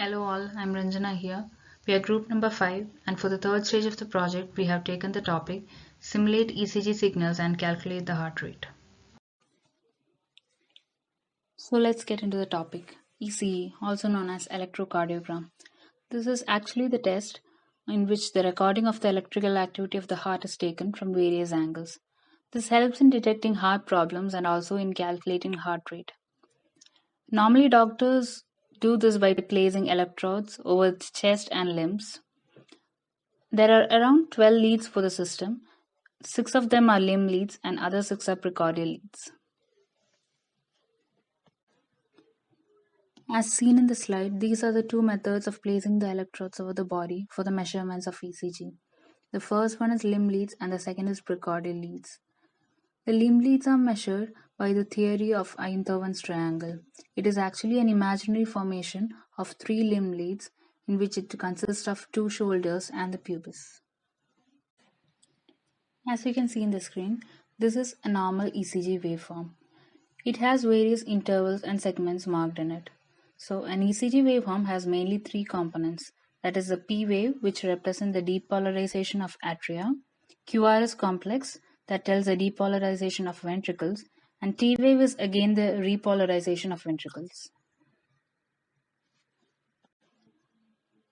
Hello all, I'm Ranjana here. We are group number 5 and for the third stage of the project we have taken the topic simulate ECG signals and calculate the heart rate. So let's get into the topic. ECG, also known as electrocardiogram. This is actually the test in which the recording of the electrical activity of the heart is taken from various angles. This helps in detecting heart problems and also in calculating heart rate. Normally doctors do this by placing electrodes over the chest and limbs. There are around 12 leads for the system. 6 of them are limb leads and other 6 are precordial leads. As seen in the slide, these are the two methods of placing the electrodes over the body for the measurements of ECG. The first one is limb leads and the second is precordial leads. The limb leads are measured by the theory of Einthoven's triangle. It is actually an imaginary formation of 3 limb leads in which it consists of 2 shoulders and the pubis. As you can see in the screen, this is a normal ECG waveform. It has various intervals and segments marked in it. So an ECG waveform has mainly 3 components. That is the P wave, which represents the depolarization of atria, QRS complex that tells the depolarization of ventricles, and T wave is again the repolarization of ventricles.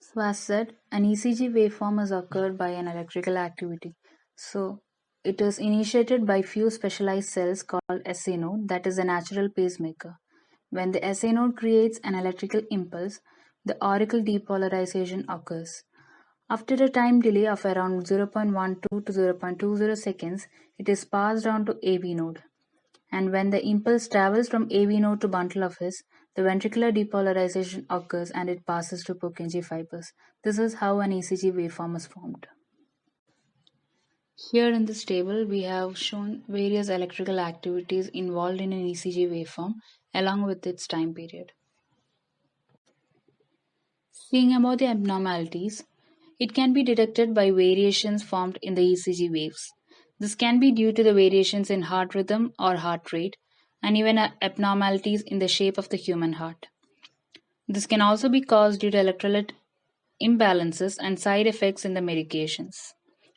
So as said, an ECG waveform is occurred by an electrical activity. So it is initiated by few specialized cells called SA node, that is a natural pacemaker. When the SA node creates an electrical impulse, the auricle depolarization occurs. After a time delay of around 0.12 to 0.20 seconds, it is passed on to AV node. And when the impulse travels from AV node to bundle of His, the ventricular depolarization occurs and it passes to Purkinje fibers. This is how an ECG waveform is formed. Here in this table, we have shown various electrical activities involved in an ECG waveform along with its time period. Seeing about the abnormalities, it can be detected by variations formed in the ECG waves. This can be due to the variations in heart rhythm or heart rate, and even abnormalities in the shape of the human heart. This can also be caused due to electrolyte imbalances and side effects in the medications.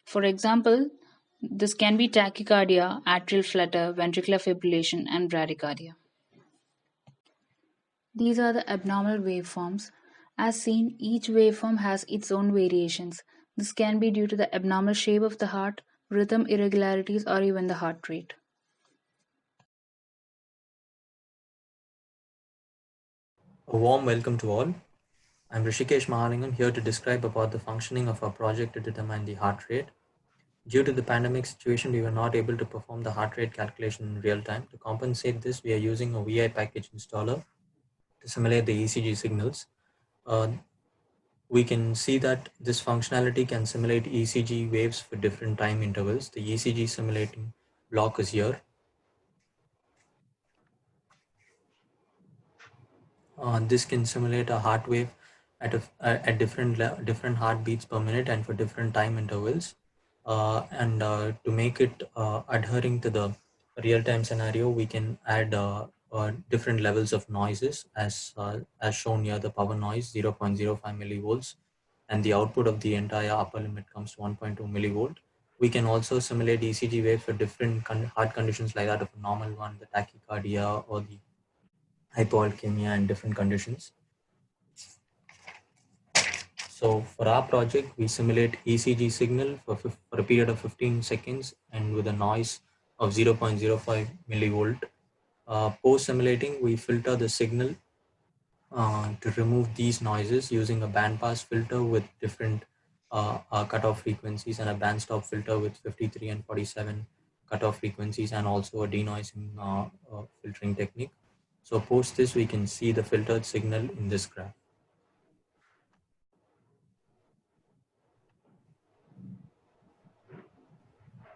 For example, this can be tachycardia, atrial flutter, ventricular fibrillation, and bradycardia. These are the abnormal waveforms. As seen, each waveform has its own variations. This can be due to the abnormal shape of the heart, rhythm irregularities, or even the heart rate. A warm welcome to all. I'm Rishikesh Mahalingam here to describe about the functioning of our project to determine the heart rate. Due to the pandemic situation, we were not able to perform the heart rate calculation in real time. To compensate this, we are using a VI package installer to simulate the ECG signals. Uh, we can see that this functionality can simulate ECG waves for different time intervals. The ECG simulating block is here. This can simulate a heart wave at different heartbeats per minute and for different time intervals. And to make it adhering to the real-time scenario, we can add different levels of noises as shown here. The power noise 0.05 millivolts, and the output of the entire upper limit comes to 1.2 millivolt. We can also simulate ECG waves for different heart conditions like that of a normal one, the tachycardia or the hypoalkemia and different conditions. So for our project, we simulate ECG signal for a period of 15 seconds and with a noise of 0.05 millivolt. Post simulating, we filter the signal to remove these noises using a bandpass filter with different cutoff frequencies and a bandstop filter with 53 and 47 cutoff frequencies, and also a denoising filtering technique. So post this, we can see the filtered signal in this graph.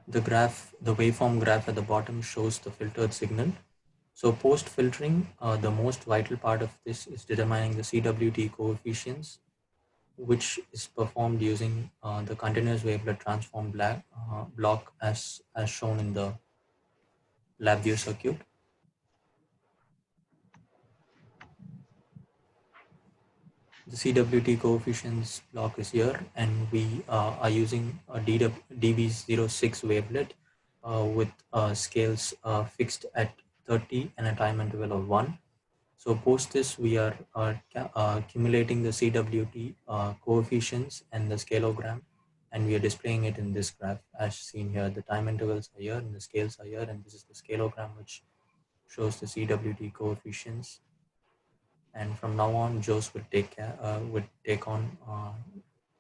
The waveform graph at the bottom shows the filtered signal. So post filtering, the most vital part of this is determining the CWT coefficients, which is performed using the continuous wavelet transform block as shown in the LabVIEW circuit. The CWT coefficients block is here, and we are using a DB06 wavelet with scales fixed at 30 and a time interval of 1. So post this, we are accumulating the CWT coefficients and the scaleogram, and we are displaying it in this graph as seen here. The time intervals are here and the scales are here, and this is the scaleogram which shows the CWT coefficients. And from now on, Jose would take on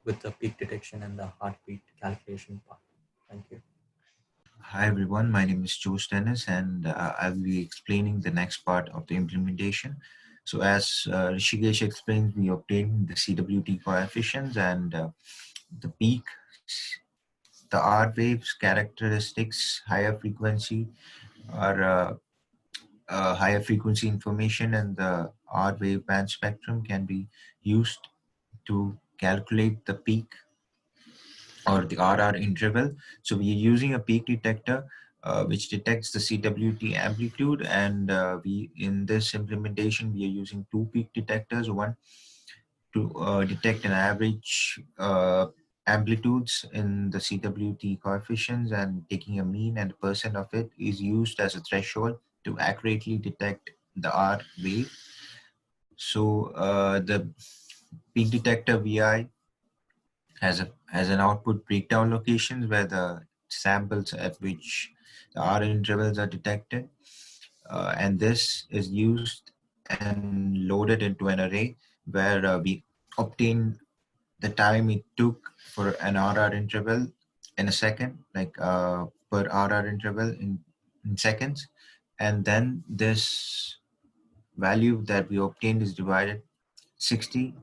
with the peak detection and the heartbeat calculation part. Thank you. Hi everyone, my name is Josedennis, and I'll be explaining the next part of the implementation. So as Rishikesh explained, we obtained the CWT coefficients and the peak, the R waves characteristics, higher frequency information, and the R wave band spectrum can be used to calculate the peak or the RR interval. So we are using a peak detector which detects the CWT amplitude, and we in this implementation we are using two peak detectors, one to detect an average amplitudes in the CWT coefficients, and taking a mean and a percent of it is used as a threshold to accurately detect the R wave. So the peak detector VI has an output breakdown locations where the samples at which the R intervals are detected, and this is used and loaded into an array where we obtain the time it took for an RR interval in a second, like per RR interval in seconds, and then this value that we obtained is divided 60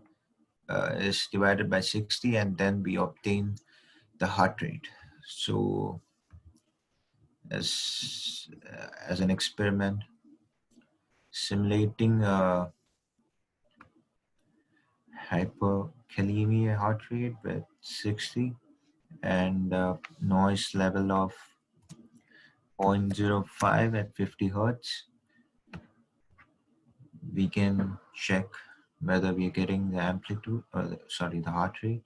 is divided by 60, and then we obtain the heart rate. So as an experiment, simulating hyperkalemia heart rate with 60 and noise level of 0.05 at 50 hertz, we can check whether we are getting the amplitude or the heart rate.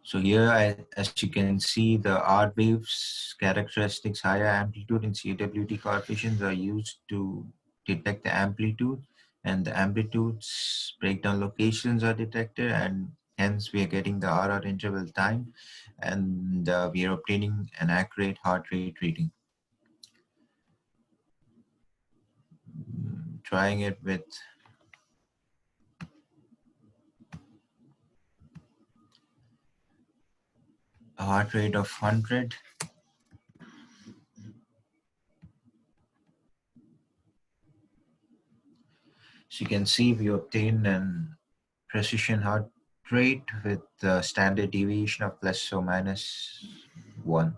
So here, as you can see, the R waves characteristics, higher amplitude and CWT coefficients are used to detect the amplitude, and the amplitudes breakdown locations are detected, and hence we are getting the RR interval time, and we are obtaining an accurate heart rate reading. Trying it with a heart rate of 100. So you can see we obtain an precision heart rate with the standard deviation of plus or minus 1.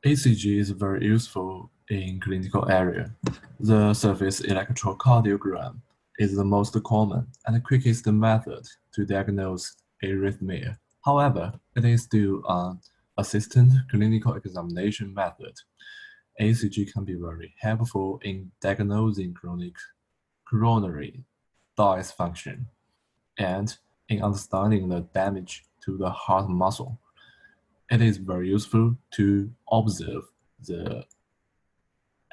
ECG is very useful in clinical area. The surface electrocardiogram is the most common and quickest method to diagnose arrhythmia. However, it is still an assistant clinical examination method. ECG can be very helpful in diagnosing chronic coronary dysfunction and in understanding the damage to the heart muscle. It is very useful to observe the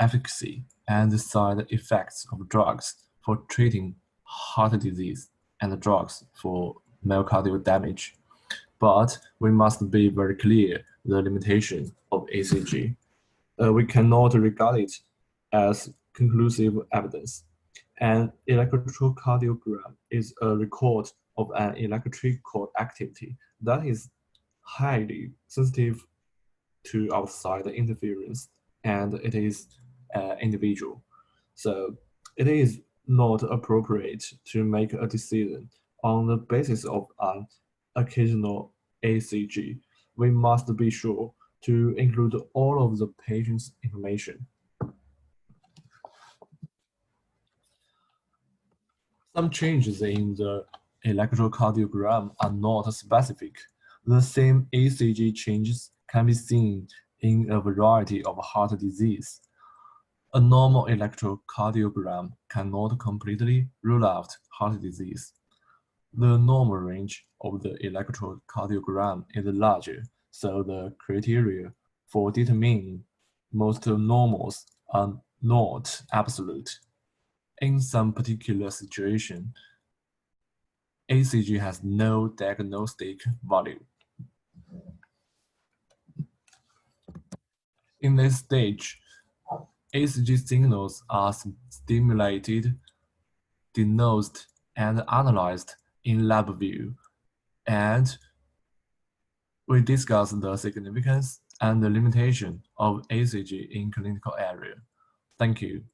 efficacy and the side effects of drugs for treating heart disease and drugs for myocardial damage. But we must be very clear the limitation of ECG. We cannot regard it as conclusive evidence. An electrocardiogram is a record of an electrical activity that is highly sensitive to outside interference, and it is individual. So it is not appropriate to make a decision on the basis of an occasional ACG. We must be sure to include all of the patient's information. Some changes in the electrocardiogram are not specific. The same ECG changes can be seen in a variety of heart disease. A normal electrocardiogram cannot completely rule out heart disease. The normal range of the electrocardiogram is larger, so the criteria for determining most normals are not absolute. In some particular situation, ECG has no diagnostic value. In this stage, ECG signals are stimulated, diagnosed, and analyzed in lab view, and we discuss the significance and the limitation of ECG in clinical area. Thank you.